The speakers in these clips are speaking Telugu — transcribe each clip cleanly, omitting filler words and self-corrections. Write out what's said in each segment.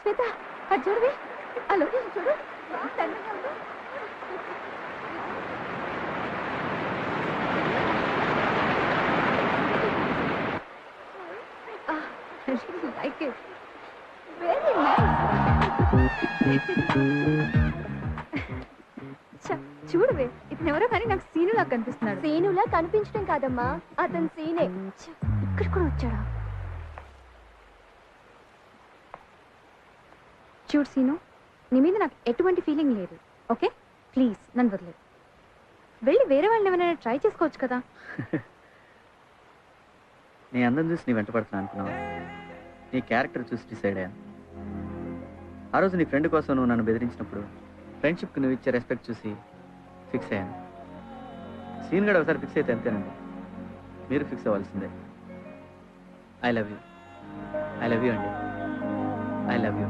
శ్వేత అది చూడవి ఆ లొకేషన్ చూడు like it. Very nice. చూడవే ఇతను ఎవరో కానీ నాకు సీనులా కనిపిస్తున్నాడు. సీనులా కనిపించడం కాదమ్మా, అతను సీనే. ఇక్కడ కూడా వచ్చాడా? చూడు సీను, నీ మీద నాకు ఎటువంటి ఫీలింగ్ లేదు. ఓకే ప్లీజ్ నన్ను వదిలేదు. వెళ్ళి వేరే వాళ్ళని ఏమైనా ట్రై చేసుకోవచ్చు కదా. నీ అందం చూసి నీ వెంట పడుతున్నా అనుకున్నావు. నీ క్యారెక్టర్ చూసి డిసైడ్ అయ్యాను. ఆ రోజు నీ ఫ్రెండ్ కోసం నువ్వు నన్ను బెదిరించినప్పుడు ఫ్రెండ్షిప్కి నువ్వు ఇచ్చే రెస్పెక్ట్ చూసి ఫిక్స్ అయ్యాను. సీన్ గడ ఒకసారి ఫిక్స్ అయితే అంతేనండి, మీరు ఫిక్స్ అవ్వాల్సిందే. I love you. I love you అండి. I love you.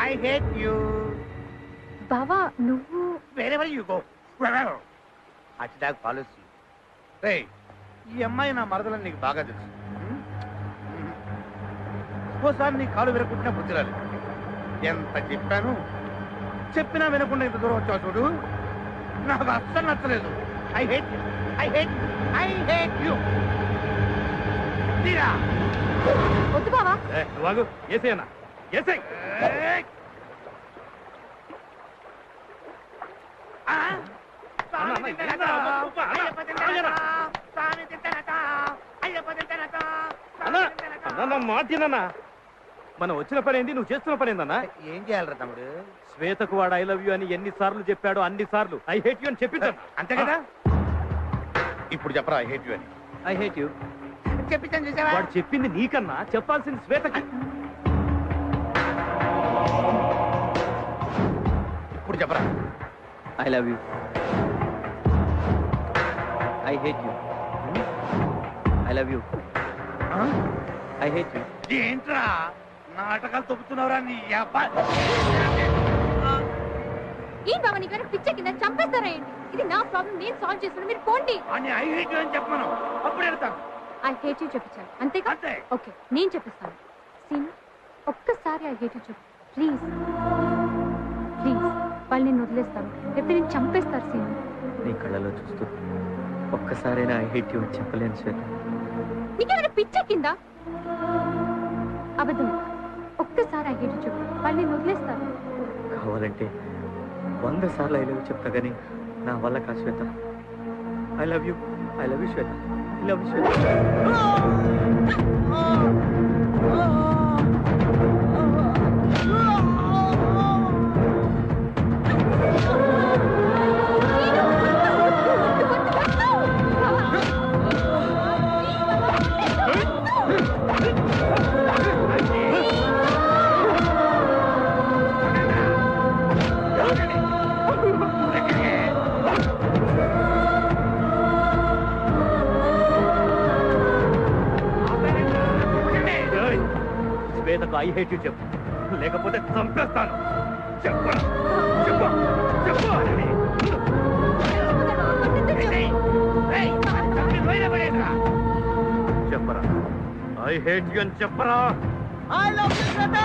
I hate you. బావా నువ్వు Wherever you go. Wherever. అట్లాగ పాలసీ. రే ఈ అమ్మాయి నా మరదలని నీకు బాగా తెలుసు. ఓసారి నీ కాలు విరగొట్టినా బుద్ధి రాలేదు. ఎంత చెప్పాను, చెప్పినా వినకుండా ఇంత దూరం వచ్చావు చూడు, నాకు అస్సలు నచ్చలేదు. I hate you. I hate you. I hate you. తీరా వద్దు బావా. వాగు ఏసేనా ఏసై. మాటినన్నా మనం వచ్చిన పని ఏంటి, నువ్వు చేస్తున్న పని ఏందన్నా? ఏం చేయాలరా తమ్ముడు? శ్వేతకు వాడు ఐ లవ్ యూ అని ఎన్నిసార్లు చెప్పాడు, అన్ని సార్లు ఐ హేట్ యూ అని చెప్పించాను. అంతే కదా, ఇప్పుడు చెప్పరా ఐ హేట్ యూ అని. ఐ హేట్ యూ చెప్పించాను చూసావా? వాడు చెప్పింది నీకన్నా చెప్పాల్సింది శ్వేతకి. ఇప్పుడు చెప్పరా I love you. I hate you. I love you. I hate you. ఏంట్రా నాటకాలు తొప్పుతున్నావురా నీ అబ్బా? ఏం బావా నీ గారు పిచ్చ కింద చంపేస్తారా ఏంటి? ఇది నా ప్రాబ్లం, నేను సాల్వ్ చేస్తాను, మీరు పోండి. అని ఐ హేట్ యూ అని చెప్పమను, అప్పుడు వెళ్తాను. ఐ హేట్ యూ చెప్పించాను అంతేగా? అంతే. ఓకే నేను చెప్పిస్తాను. సీను ఒక్కసారి ఐ హేట్ యూ చెప్పు ప్లీజ్. ప్లీజ్ వాళ్ళు నేను వదిలేస్తాను, లేకపోతే నేను చంపేస్తారు. సీను నీ కళ్ళలో చూస్తూ ఒక్కసారైనా ఐ హేట్ యూ అని చెప్పలేను శ్వేత. నీకేమైనా పిచ్చ కింద? అబద్ధం. ఒక్కసారి ఐ హేట్ యూ చెప్పు, వాళ్ళు నేను వదిలేస్తారు. కావాలంటే 100 సార్లు ఐ లవ్ యూ చెప్తా కానీ నా వల్ల కాదు Shweta. I love you. I love you Shweta. I love you Shweta. శ్వేతకు ఐ హేట్ యూ చెప్పు, లేకపోతే చంపేస్తాను. చెప్పరా చెప్పు చెప్పు. చెప్పరా ఐ హేట్ యూ అని చెప్పరా. ఐ లవ్ యూ శ్వేత.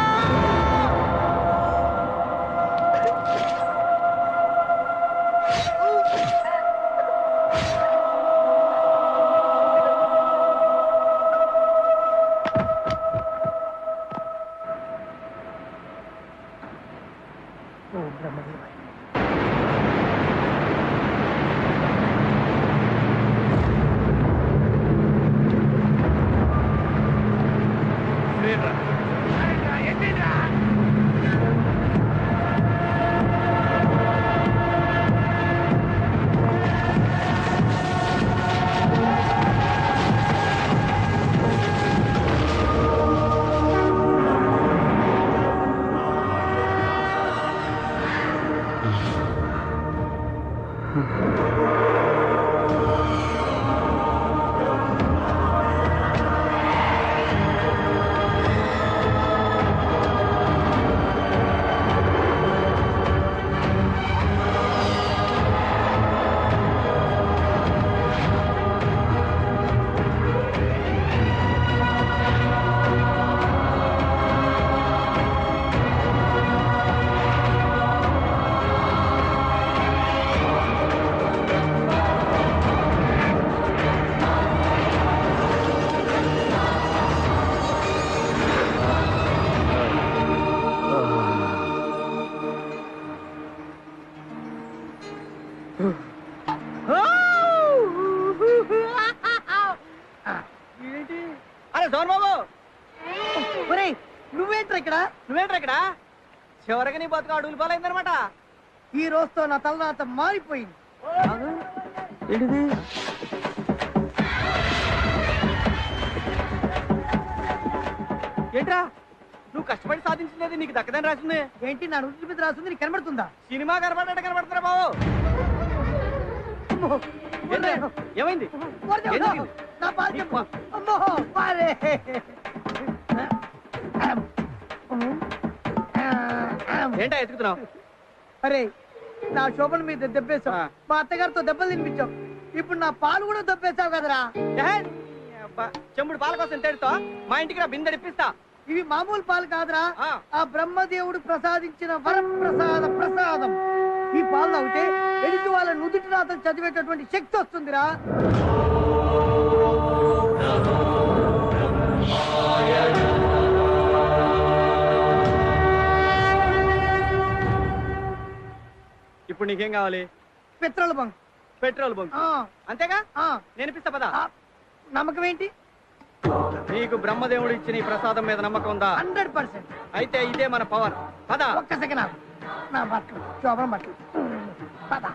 సోన్ బాబు ఒరేయ్ నువ్వేంట్రా ఇక్కడ చివరికి నీ బతుకు అడుగులు పాలైందనమాట. ఈ రోజుతో నా తలరాత మారిపోయింది. ఏంటిది? ఏంట్రా నువ్వు కష్టపడి సాధించినది నీకు దక్కదని రాసింది. ఏంటి నా నుదుటి మీద రాస్తుంది నీకు కనబడుతుందా? సినిమా కనబడుతున్నా బాబు. అమ్మో! ఏంట్రా? ఏమైంది? ఓరి దేవుడా! ఏం జరిగింది? నా పాలు చెప్పు. అమ్మో! పాలే! ఏంటా ఎత్తుకుతున్నావు? అరే నా శోభన మీద దెబ్బేశావు. ఆ. మా అత్తగారితో దెబ్బలు తినిపించావు. ఇప్పుడు నా పాలు కూడా దెబ్బేశావు కదరా. చెంబుడు పాల కోసం తేడుతో మా ఇంటికి రా బిందె ఇప్పిస్తా. ఇవి మామూలు పాలు కాదురా, ఆ. ఆ బ్రహ్మదేవుడు ప్రసాదించిన ప్రసాదం. ఈ పాలు తాగితే ఎదుటి వాళ్ళ నుదుటి రాతను చదివేటటువంటి శక్తి వస్తుందిరా. ఇప్పుడు నీకేం కావాలి? Petrol bunk. పెట్రోల్ బంక్ ఆ, అంతేగా? ఆ, నేను ఇప్పిస్తా పదా. ఆ. నమ్మకం ఏంటి? నీకు బ్రహ్మదేవుడు ఇచ్చిన ఈ ప్రసాదం మీద నమ్మకం ఉందా? 100%. అయితే ఇదే మన పవర్. పదా. ఒక్క సెకండ్ ఆగు. నా బట్టలు శోభన బట్టలు పద.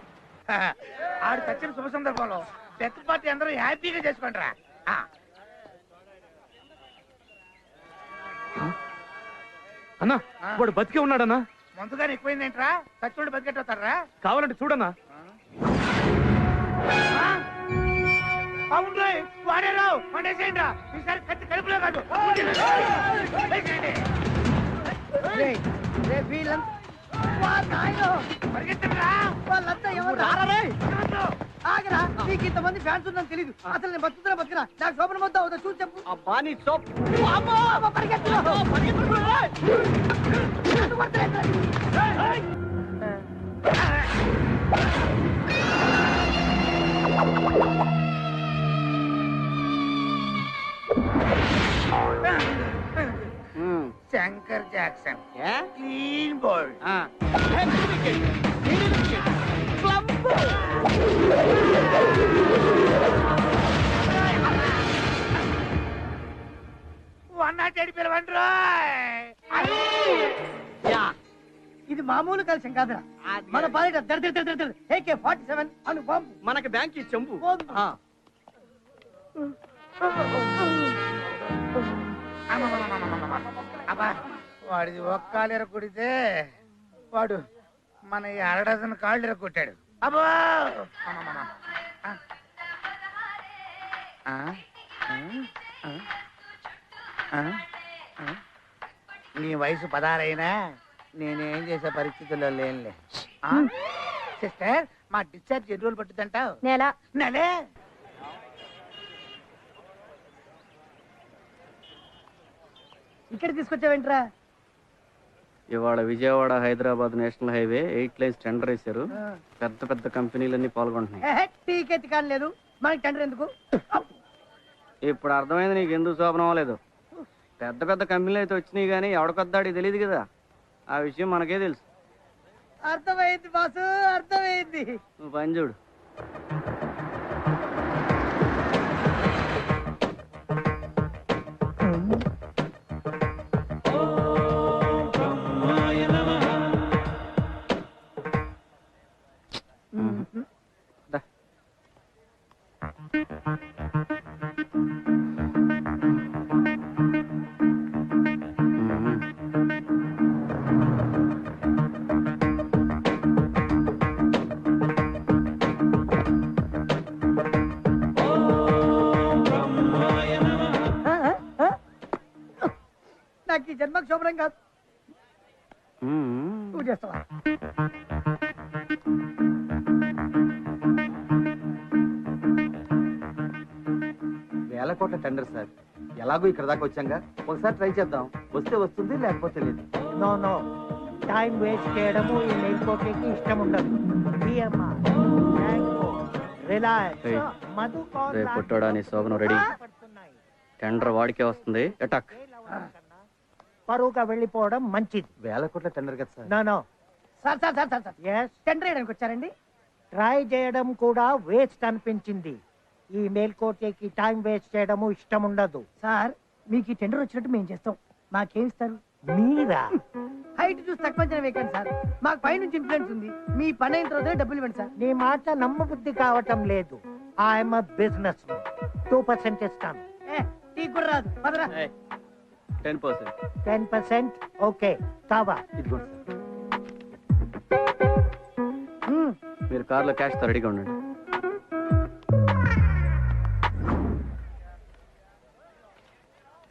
ఆడు చచ్చిన శుభ సందర్భంలో డెత్ పార్టీ అందరూ హ్యాపీగా చేసుకుంటారా. అన్నా వాడు బతికే ఉన్నాడన్నా. ముందుగానే ఎక్కువైందేంట్రా? చచ్చుడు బతికెట్టవుతారా? కావాలంటే చూడన్నా. అవును వాడే రావు వండేసేయండి రా. ఈసారి కత్తి కడుపులో కాదు. వేసేయండి. రేయ్, రేయ్ వీళ్ళంతా వా నాయనో, పరిగెత్తండి రా. వాళ్ళంతా ఎవరు? ఎవరు? ఆగరా, నీకు ఇంతమంది ఫ్యాన్స్ ఉందని తెలీదు. అసలు నేను బతుకుతున్నా నాకు శోభన మొత్తం అవుతా చూసి చెప్పు. అబ్బా నీ సోప్. అమ్మో, అమ్మో, పరిగెత్తు. నన్ను కొడతలేదురా. శంకర్ జాక్సన్ ఏ? Clean bold. ఆ. Heavy wicket. Middle wicket. Club ball. వన్నా చెడి పిలవండి రోయ్. యా. ఇది మామూలు కలిసం కాదురా, మన పాలిట AK-47 అను బాంబు. మనకి బ్యాంక్ ఈ చెంబు. ఆ. అబ్బా వాడిది ఒక్కాలు ఎరగొడితే వాడు మన ఈ అరడజన్ కాళ్ళు ఎరగొట్టాడు. అబ్బా నీ వయసు 16 అయినా నేనేం చేసే పరిస్థితుల్లో లేనులే. సిస్టర్ మా డిశ్చార్జ్ ఎన్ని రోజులు పట్టుదంటావు? నెలే. ఇక్కడ తీసుకొచ్చావేంట్రా? ఇవాళ Vijayawada Hyderabad national highway 8 lines tender వేశారు. పెద్ద పెద్ద కంపెనీలన్నీ పాల్గొంటున్నాయి. టీకెట్ కాలేదు మనకి టెండర్ ఎందుకు? ఇప్పుడు అర్థమైంది నీకు ఎందుకు శోభనం అవ్వలేదు. పెద్ద పెద్ద కంపెనీలు అయితే వచ్చినాయి కానీ ఎవడకొద్దాడికి తెలియదు కదా. ఆ విషయం మనకే తెలుసు. అర్థమైంది బాసు, అర్థమైంది. నువ్వు పని చూడు. దా. నాకు ఈ జన్మకు శోభనం కాదు. మ్మ్. నువ్వు చేస్తావా? వేల కోట్ల టెండర్ సార్. ఎలాగో ఇక్కడ దాకా వచ్చాంగా, ఒకసారి ట్రై చేద్దాం. వస్తే వస్తుంది, లేకపోతే లేదు. నో నో, టైం వేస్ట్ చేయడము ఈ మేల్కోటేకి ఇష్టం ఉండదు. ఏయ్, రేపు పుట్టాడా నీ శోభనం రెడీ. టెండర్ వాడికే వస్తుంది. అటాక్. పరువుగా వెళ్ళిపోవడం మంచిది. వేల కోట్ల టెండర్ కదా sir. No sir sir sir sir sir tender వేయడానికి వచ్చారండి. ట్రై చేయడం కూడా వేస్ట్ అనిపించింది. ఈ మేల్కోటేకి టైం వేస్ట్ చేయడము ఇష్టం ఉండదు. సార్ మీకు ఈ టెండర్ వచ్చినట్టు మేము చేస్తాం. మాకేం ఇస్తారు? మీరా? హైట్ చూసి తక్కువ అంచనా వేయకండి సార్. మాకు పైనుంచి ఇన్ఫ్లుయెన్స్ ఉంది. మీ పని అయిన తర్వాత డబ్బులు ఇవ్వండి సార్. నీ మాట నమ్మబుద్ధి కావటం లేదు. ఐఎమ్ బిజినెస్ 2% ఇస్తాను. టీ కూడా రాదు. పదరా. 10%. 10% ఓకే. కావా? ఇదిగోండి సార్. మీరు కార్లో క్యాష్తో రెడీగా ఉండండి.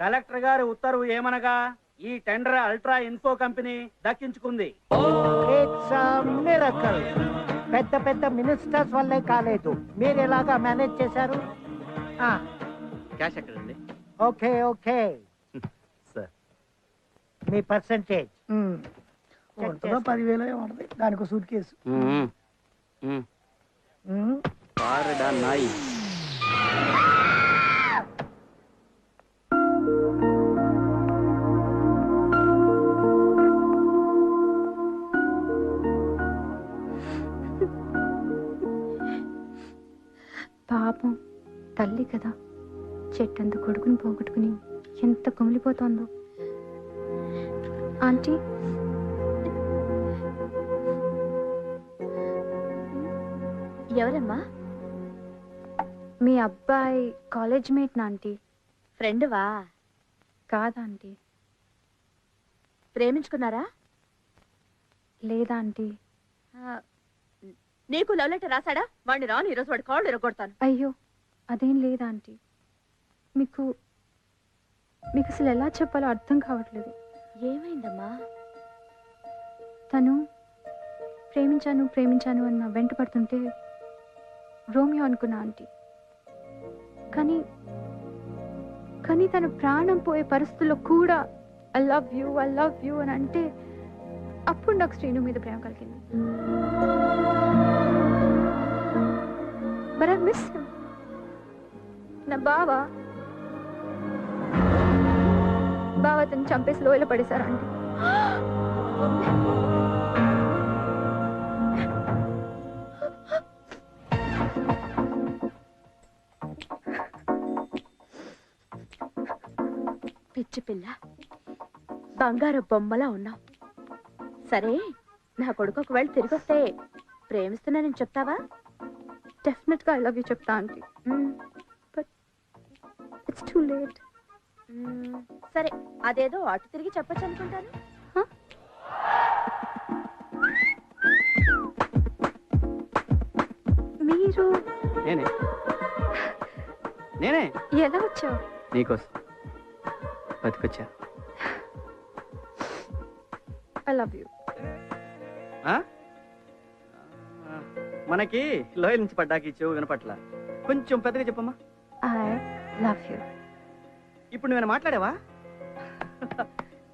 కలెక్టర్ గారి ఉత్తర్వు ఏమనగా ఈ టెండర్ అల్ట్రా ఇన్ఫో కంపెనీ దక్కించుకుంది. It's miracle. పెద్ద పెద్ద మినిస్టర్స్ వల్లే కాలేదు. మీరు ఎలాగా మేనేజ్ చేశారు? క్యాష్ ఎక్కడండి? Okay okay. సార్ మీ పర్సంటేజ్? ఉంటుందో 10,000 ఉంటుంది. దానికి సూట్ కేసు. పారడా నాయి. పాపం తల్లి కదా, చెట్టంత కొడుకుని పోగొట్టుకుని ఎంత కుమిలిపోతోందో. ఆంటీ, ఎవరమ్మా? మీ అబ్బాయి కాలేజ్ మేట్ నా ఆంటీ. ఫ్రెండ్వా? కాదా ఆంటీ? ప్రేమించుకున్నారా? లేదా ఆంటీ. నీకు లవ్ లెటర్ రాశాడా? వాడిని రాను, ఈరోజు వాడి కాళ్ళు ఎరగొడతాను. అయ్యో అదేం లేదా ఆంటీ. మీకు మీకు అసలు ఎలా చెప్పాలో అర్థం కావట్లేదు. ఏమైందమ్మా? తను ప్రేమించాను ప్రేమించాను అని నా వెంట పడుతుంటే రోమియో అనుకున్నా ఆంటీ. కానీ కానీ తన ప్రాణం పోయే పరిస్థితుల్లో కూడా ఐ లవ్ యూ అని అంటే అప్పుడు నాకు శ్రీను మీద ప్రేమ కలిగింది. But I miss him. నా బావ అతను చంపేసి లోయలో పడేశారు ఆంటీ. పిచ్చి పిల్ల, బంగారు బొమ్మలా ఉన్నావు. సరే, నా కొడుకు ఒకవేళ తిరిగి వస్తే ప్రేమిస్తున్నానని చెప్తావా? డెఫినెట్ గా ఐ లవ్ యూ చెప్తా aunty. But it's too late. సరే, అదేదో అటు తిరిగి చెప్పచ్చు అనుకుంటాను. మీరు నేనే ఎలా వచ్చావు? నీకోసం బతికొచ్చా. I love you. మనకి లోయల నుంచి పడ్డాకి చెవు వినపట్ల. కొంచెం పెద్దగా చెప్పమ్మా. I love you. ఇప్పుడు నువ్వేనా మాట్లాడావా?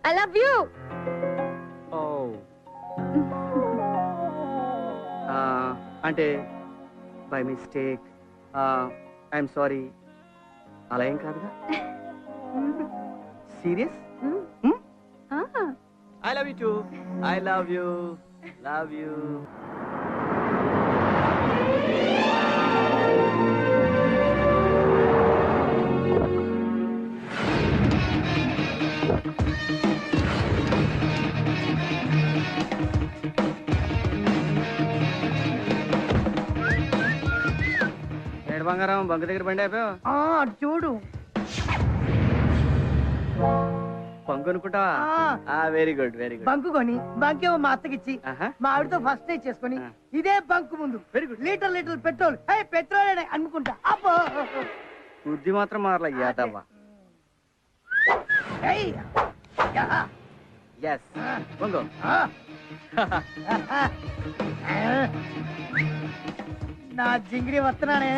I love you. ఓ అంటే బై మిస్టేక్, ఐఎమ్ సారీ అలా ఏం కాదుగా? Serious? I love you too. I love you. Love you. బంగారం బంకు దగ్గర బండి అయిపోయావు. అటు చూడు. బంకు అనుకుంటావా? Very good very good. Bunk కొని బంకేమో మా అత్తకిచ్చి మా ఆవిడతో ఫస్ట్ నైట్ చేసుకుని ఇదే బంకు ముందు very good litre petrol petrol అనుకుంటా. అబ్బో బుద్ధి మాత్రం మారలా యాదవ్వ. ఎస్ బంగు. నా జింగిరి వస్తున్నానే.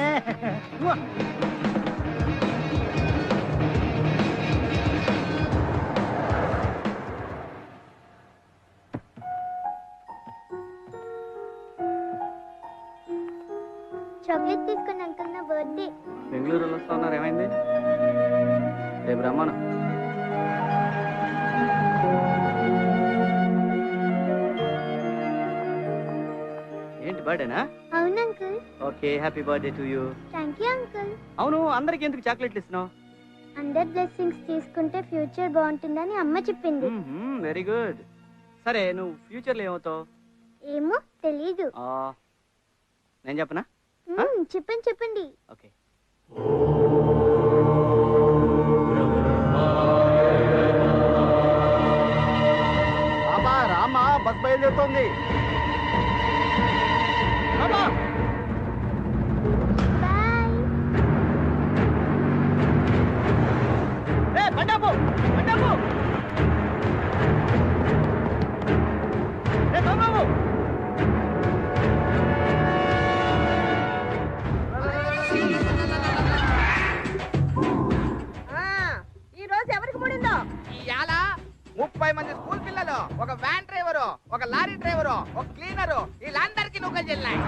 చాక్లెట్ తీసుకుని అంకుల్, నా బర్త్డే. బెంగళూరులో వస్తా ఉన్నారు, ఏమైంది? రేపు రమ్మను. ఏంటి బర్త్డేనా? అవును uncle. Okay, happy birthday to you. Thank you uncle. అవును, అందరికి ఎందుకు చాక్లెట్లు ఇస్తున్నావు? అందరి బ్లెస్సింగ్స్ తీసుకుంటే ఫ్యూచర్ బాగుంటుందని అమ్మ చెప్పింది. Very good. సరే నువ్వు ఫ్యూచర్లో ఏమవుతావు? ఏమో తెలీదు. నేను చెప్పనా? చెప్పండి చెప్పండి. ఓకే. బాబా రామా బస్ బయలుదేరుతోంది. బాయ్. ఈ రోజు ఎవరికి ముడిందో? ఇవాళ 30 మంది స్కూల్ పిల్లలు, ఒక వ్యాన్ డ్రైవరు, ఒక లారీ డ్రైవరు, ఒక క్లీనరు, వీళ్ళందరికీ నూకలు చెల్లాయి.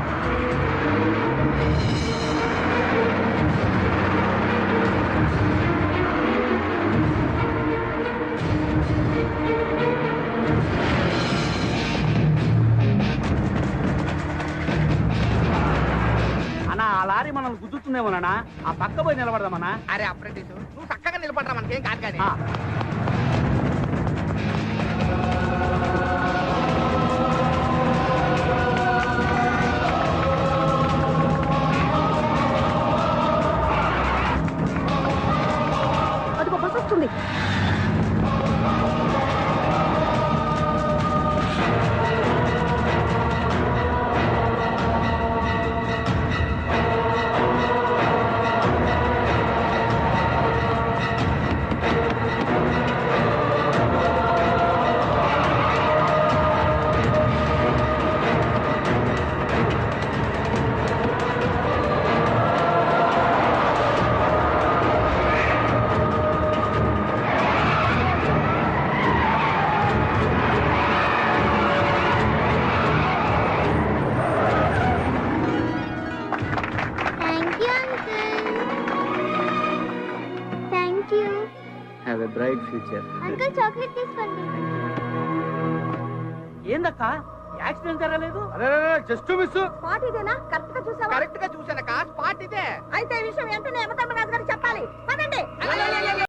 అన్నా ఆ లారీ మనల్ని గుద్దుతుందేమోనా? ఆ పక్క పోయి నిలబడదామన్నా. అరే అప్రెంటిస్, నువ్వు చక్కగా నిలబడరా, మనకేం కాదు కానీ. అదిగో బస్ వస్తుంది. Thank you uncle. Thank you have a bright future. Uncle. Chocolate తీసుకోండి. ఏందక్క యాక్సిడెంట్ జరగలేదు? అరే జస్ట్ మిస్. స్పాట్ ఇదేనా? కరెక్ట్ గా చూసావా? కరెక్ట్ గా చూసానక్క, స్పాట్ ఇదే. అయితే ఈ విషయం వెంటనే యమధర్మరాజు గారికి చెప్పాలి. పద.